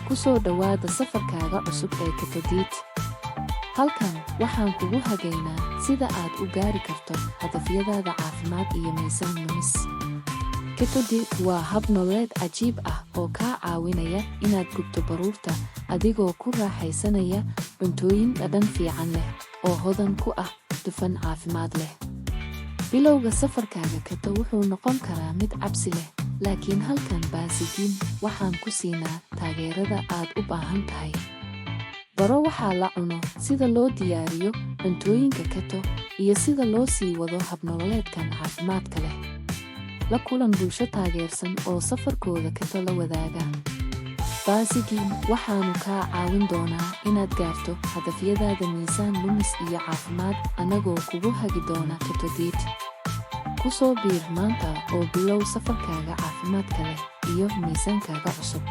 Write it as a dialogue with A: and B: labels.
A: ku soo dhawaada safarkaaga cusub ee Keto Diet. Halkan waxaan kugu hagaynaa sida aad u gaari karto hadafyadaada caafimaad iyo miisaan lumis. Keto Diet waa hab nololeed cajiib ah oo kaa caawinaya inaad gubto baruurta adigoo ku raaxaysanaya cuntooyin dhadhan fiican leh oo hodan ku ah dufan caafimaad leh. Bilowga safarkaaga keto wuxuu noqon karaa mid cabsi leh, laakiin halkan baasigiin waxaan ku siinaa taageerada aad u baahan tahay. Baro waxaa la cuno, sida loo diyaariyo cuntooyinka keto, iyo sida loo sii wado habnololeedkan caafimaadka leh. La kulan bulsho taageersan oo safarkooda keto la wadaaga. Baasigiin waxaanu kaa caawin doonaa inaad gaarto hadafyadaada miisaan lumis iyo caafimaad anagoo kugu hagi doona Keto Diet. Ku soo biir maanta oo bilow safarkaaga caafimaadka leh iyo miisaankaaga cusub.